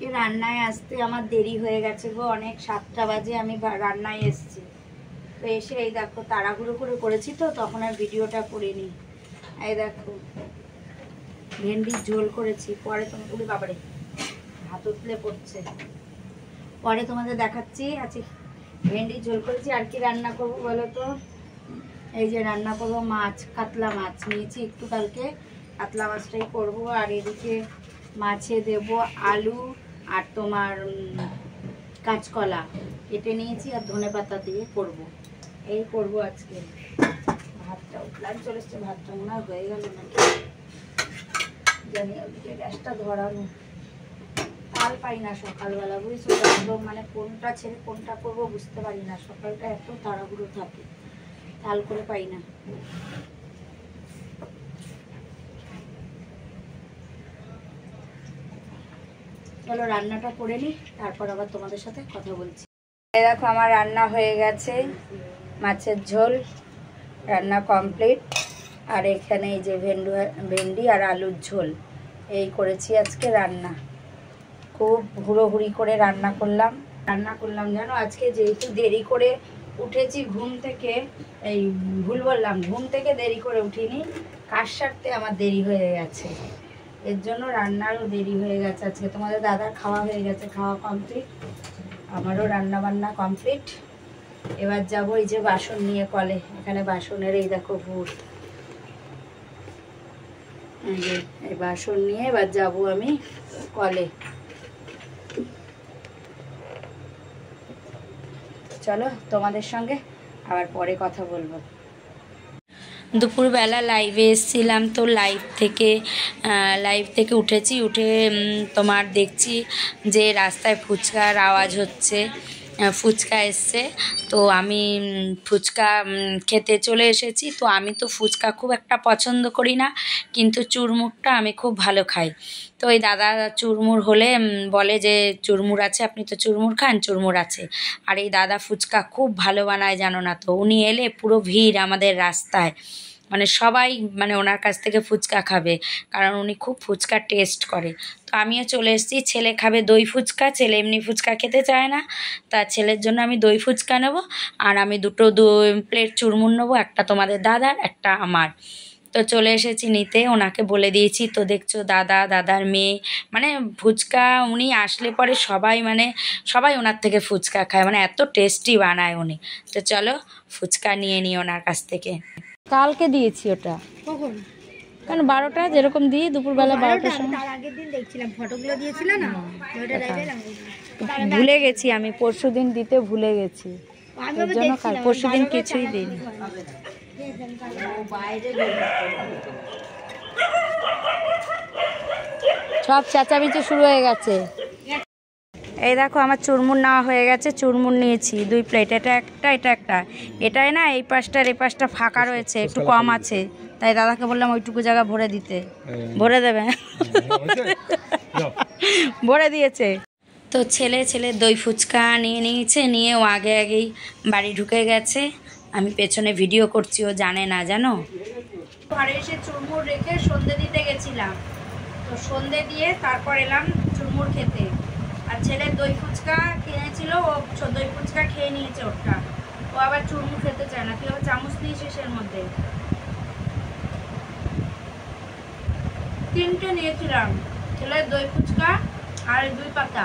আজকে রান্নায় আসতে আমার দেরি হয়ে গেছে গো, অনেক 7টা বাজে আমি রান্নায় এসেছি। তো এসে এই দেখো তাড়াহুড়ো করে করেছি তো তখন আর ভিডিওটা করিনি। এই দেখো ভেন্ডির ঝোল করেছি, পরে তোমাকে বাবারে হাত উতলে পড়ছে, পরে তোমাদের দেখাচ্ছি। আচ্ছা ভেন্ডির ঝোল করেছি, আর কি রান্না করবো বলো তো? এই যে রান্না করবো মাছ, কাতলা মাছ নিয়েছি একটু, কালকে কাতলা মাছটাই করবো। আর এদিকে মাছে দেব আলু আর তোমার কাঁচকলা কেটে নিয়েছি আর ধনেপাতা দিয়ে করব, এই করব আজকে। ভাতটা উঠলাম চলে এসছে, ভাতটা মনে হয় হয়ে গেল নাকি জানি। ওদিকে গ্যাসটা ধরানো, তাল পাই না সকালবেলা বুঝছো, একদম মানে কোনটা ছেড়ে কোনটা করবো বুঝতে পারি না। সকালটা এত তাড়াহুড়ো থাকে, তাল করে পাই না। চলো রান্নাটা করে নিই, তারপর আবার তোমাদের সাথে কথা বলছি। এই দেখো আমার রান্না হয়ে গেছে, মাছের ঝোল রান্না কমপ্লিট। আর এখানে এই যে ভেন্ডি আর আলুর ঝোল, এই করেছি আজকে রান্না। খুব হুড়োহুড়ি করে রান্না করলাম জানো। আজকে যেহেতু দেরি করে উঠেছি ঘুম থেকে, এই ভুল বললাম, ঘুম থেকে দেরি করে উঠিনি, কাজ সারতে আমার দেরি হয়ে গেছে, এর জন্য রান্নারও দেরি হয়ে গেছে আজকে। তোমাদের দাদার খাওয়া হয়ে গেছে, খাওয়া কমপ্লিট, আমারও রান্না বান্না কমপ্লিট। এবার যাবো এই যে বাসন নিয়ে কলে, এখানে বাসনের এই দেখো ভুল, এই বাসন নিয়ে এবার যাবো আমি কলে। চলো তোমাদের সঙ্গে আবার পরে কথা বলবো। দুপুরবেলা লাইভে এসেছিলাম, তো লাইভ থেকে উঠেছি, উঠে তোমার দেখছি যে রাস্তায় ফুচকার আওয়াজ হচ্ছে, ফুচকা এসছে। তো আমি ফুচকা খেতে চলে এসেছি। তো আমি তো ফুচকা খুব একটা পছন্দ করি না, কিন্তু চুরমুরটা আমি খুব ভালো খাই। তো এই দাদা চুরমুর হলে বলে যে চুরমুর আছে, আপনি তো চুরমুর খান, চুরমুর আছে। আর এই দাদা ফুচকা খুব ভালো বানায় জানো না তো, উনি এলে পুরো ভিড় আমাদের রাস্তায়, মানে সবাই মানে ওনার কাছ থেকে ফুচকা খাবে, কারণ উনি খুব ফুচকা টেস্ট করে। তো আমিও চলে এসেছি, ছেলে খাবে দই ফুচকা, ছেলে এমনি ফুচকা খেতে চায় না, তা ছেলের জন্য আমি দই ফুচকা নেবো, আর আমি 2 প্লেট চুরমুর নেবো, একটা তোমাদের দাদার, একটা আমার। তো চলে এসেছি নিতে, ওনাকে বলে দিয়েছি। তো দেখছো দাদার মেয়ে, মানে ফুচকা উনি আসলে পরে সবাই ওনার থেকে ফুচকা খায়, মানে এত টেস্টি বানায় উনি। তো চলো ফুচকা নিয়ে নিই ওনার কাছ থেকে। কালকে দিয়েছি ওটা, কখন? কারণ 12টা যেরকম দিই দুপুরবেলা 12টার সময়। তার আগের দিন দেখছিলাম ফটোগুলো দিয়েছিল না, ওটা ভুলে গেছি আমি, পরশুদিন দিতে ভুলে গেছি, এর জন্য পরশুদিন কিছুই দিইনি। সব চেঁচামেচি শুরু হয়ে গেছে। এই দেখো আমার চুরমুর নেওয়া হয়ে গেছে, চুরমুর নিয়েছি 2 প্লেট, এটা একটা, এটাই না এই পাশটা ফাঁকা রয়েছে, একটু কম আছে, তাই দাদাকে বললাম ওইটুকু জায়গা ভরে দিতে, ভরে দেবে, ভরে দিয়েছে। তো ছেলে দই ফুচকা নিয়ে নিয়েছে, নিয়ে ও আগেই বাড়ি ঢুকে গেছে, আমি পেছনে ভিডিও করছি, ও জানে না জানো। ঘরে এসে চুরমুর রেখে সন্ধে দিতে গেছিলাম, তো সন্ধে দিয়ে তারপর এলাম চুরমুর খেতে। আর ছেলের দই ফুচকা কিনেছিল, ও দই ফুচকা খেয়ে নিয়েছে ওটা, ও আবার চুরমুর খেতে চায় না, তুই আবার চামচ নিয়ে শেষের মধ্যে 3টে নিয়েছিলাম, ছেলের দই ফুচকা আর 2 পাতা।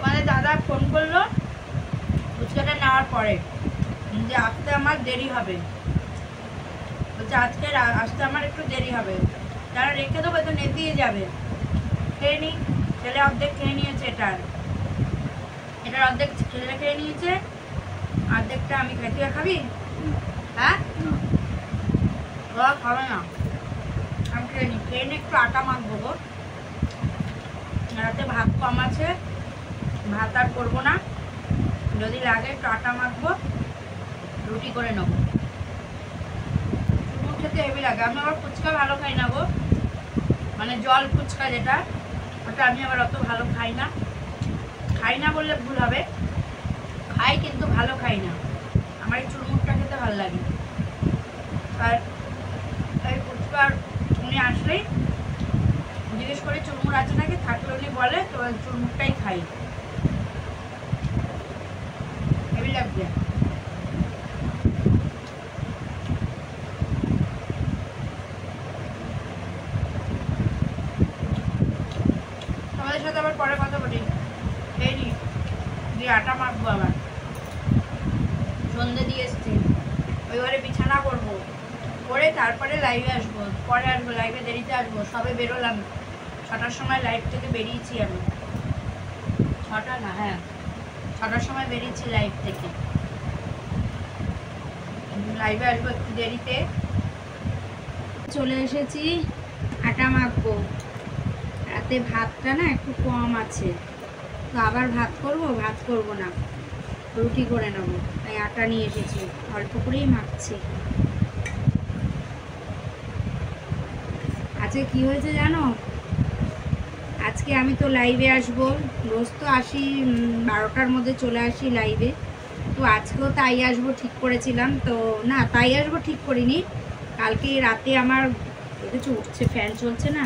মানে দাদা ফোন করলো ফুচকাটা নেওয়ার পরে যে আসতে আমার দেরি হবে, বলছে আজকে আসতে আমার একটু দেরি হবে, যারা রেখে দেবো তো নেতিয়ে যাবে, খেয়ে নিই। ছেলে অর্ধেক খেয়ে নিয়েছে, এটার অর্ধেক ছেলে খেয়ে নিয়েছে, অর্ধেকটা আমি খাই। তুই খাবি? হ্যাঁ ওরা খাবে না, আমি খেয়ে নিই। খেয়ে নিই, একটু আটা মাখবো গো, রাতে ভাত কম আছে, ভাত আর করবো না, যদি লাগে একটু আটা মাখবো, রুটি করে নেবো। চুরমুর খেতে হেভি লাগে। আমি আবার ফুচকা ভালো খাই না গো, মানে জল ফুচকা যেটা, ওটা আমি আবার অত ভালো খাই না বললে ভুল হবে, খাই কিন্তু ভালো খাই না। আমার এই চুরমুরটা খেতে ভালো লাগে। আর এই ফুচকার উনি আসলেই জিজ্ঞেস করে চুরমুর আছে নাকি, থাকলে উনি বলে তো চুরমুরটাই খাই। হেভি লাগবে। তোমাদের সাথে আবার পরে কথা বলি। এই যে আটা মাখবো, আবার সন্ধে দিয়ে এসছি, ওই ঘরে বিছানা করবো, করে তারপরে লাইভে আসবো, পরে আসবো লাইভে, দেরিতে আসবো। সবে বেরোলাম, 6টার সময় লাইভ থেকে বেরিয়েছি আমি। 6টা না, হ্যাঁ 6টার সময় বেরিয়েছি লাইভ থেকে। লাইভে আসবো একটু দেরিতে। চলে এসেছি, আটা মাখবো। রাতে ভাতটা না একটু কম আছে, তো আবার ভাত করব না, রুটি করে নেবো, তাই আটা নিয়ে এসেছি, অল্প করেই মাখছি। আজকে কি হয়েছে জানো, আজকে আমি তো লাইভে আসবো, রোজ তো আসি 12টার মধ্যে চলে আসি লাইভে, তো আজকেও তাই আসবো ঠিক করেছিলাম। তো না, তাই আসবো ঠিক করিনি, কালকে রাতে আমার কিছু উঠছে, ফ্যান চলছে না,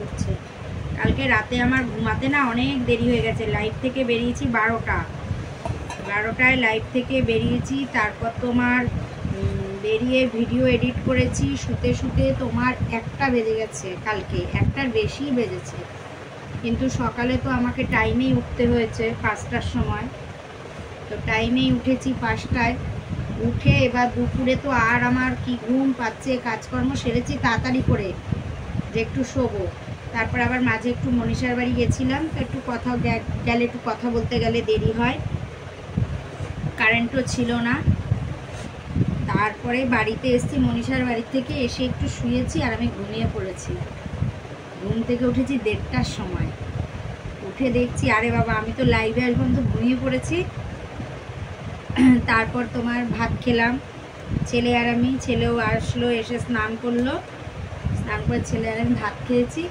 উঠছে। কালকে রাতে আমার ঘুমাতে না অনেক দেরি হয়ে গেছে। লাইভ থেকে বেরিয়েছি 12টায় লাইভ থেকে বেরিয়েছি, তারপর তোমার বেরিয়ে ভিডিও এডিট করেছি, শুতে শুতে তোমার 1টা বেজে গেছে, কালকে 1টার বেশি বেজেছে। কিন্তু সকালে তো আমাকে টাইমেই উঠতে হয়েছে 5টার সময়, তো টাইমেই উঠেছি 5টায়। উঠে এবার দুপুরে তো আর আমার কি ঘুম পাচ্ছে, কাজকর্ম সেরেছি তাড়াতাড়ি করে যে একটু শোবো। তারপর আবার মাঝে একটু মনীষার বাড়ি গেছিলাম, তো একটু কথা গেলে, একটু কথা বলতে গেলে দেরি হয়, কারেন্টও ছিল না। তারপরে বাড়িতে এসেছি, মনীষার বাড়ি থেকে এসে একটু শুয়েছি, আর আমি ঘুমিয়ে পড়েছি। ঘুম থেকে উঠেছি 1:30টার সময়, উঠে দেখছি আরে বাবা আমি তো লাইভে আসবো, তো ঘুমিয়ে পড়েছি। তারপর তোমার ভাত খেলাম, ছেলে আর আমি, ছেলেও আসলো, এসে স্নান করলো, স্নান করে ছেলে আর আমি ভাত খেয়েছি।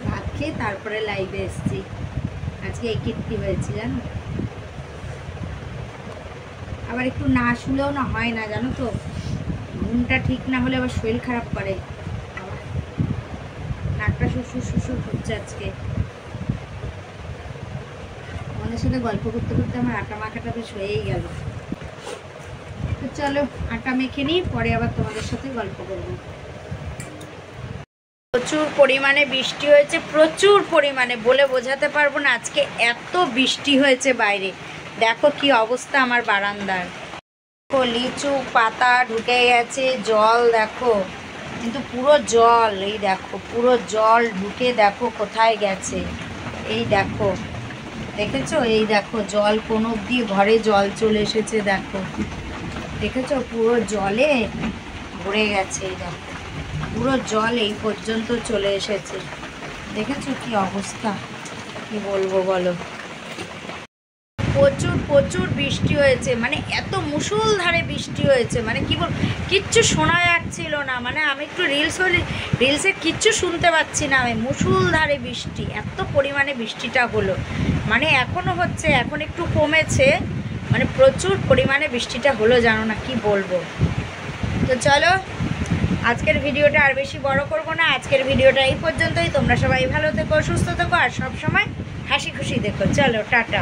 ভাত খেয়ে তারপরে লাইভে এসেছি। আজকে এই কীর্তি হয়েছে জানো, আবার একটু না শুলেও না হয় না জানো তো, ঘুমটা ঠিক না হলে আবার শরীর খারাপ করে, নাকটা শ্বশুর শ্বশুর করছে আজকে। আমাদের সাথে গল্প করতে করতে আমার আটা মাখাটা বেশ হয়েই গেল। তো চলো আটা মেখে নিই, পরে আবার তোমাদের সাথে গল্প করবো। প্রচুর পরিমাণে বৃষ্টি হয়েছে, প্রচুর পরিমাণে, বলে বোঝাতে পারবো না। আজকে এত বৃষ্টি হয়েছে বাইরে, দেখো কি অবস্থা আমার বারান্দার। লিচু পাতা ঢুকে গেছে, জল দেখো, কিন্তু পুরো জল, এই দেখো পুরো জল ঢুকে দেখো কোথায় গেছে, এই দেখো, দেখেছো, এই দেখো জল কোন অবধি ঘরে জল চলে এসেছে, দেখো দেখেছো পুরো জলে ভরে গেছে, এই দেখো পুরো জল এই পর্যন্ত চলে এসেছে, দেখেছো কি অবস্থা, কি বলবো বলো। প্রচুর প্রচুর বৃষ্টি হয়েছে, মানে এত মুষলধারে বৃষ্টি হয়েছে, মানে কি বল, কিচ্ছু শোনা যাচ্ছিল না, মানে আমি একটু রিলসে কিচ্ছু শুনতে পাচ্ছি না আমি, মুষলধারে বৃষ্টি, এত পরিমাণে বৃষ্টিটা হলো, মানে এখনও হচ্ছে, এখন একটু কমেছে, মানে প্রচুর পরিমাণে বৃষ্টিটা হলো, জানো না কি বলবো। তো চলো আজকের ভিডিওটা আর বেশি বড় করব না, আজকের ভিডিওটা এই পর্যন্তই। তোমরা সবাই ভালো থেকো, সুস্থ থেকো, আর সব সময় হাসি খুশি দেখো। চলো টাটা।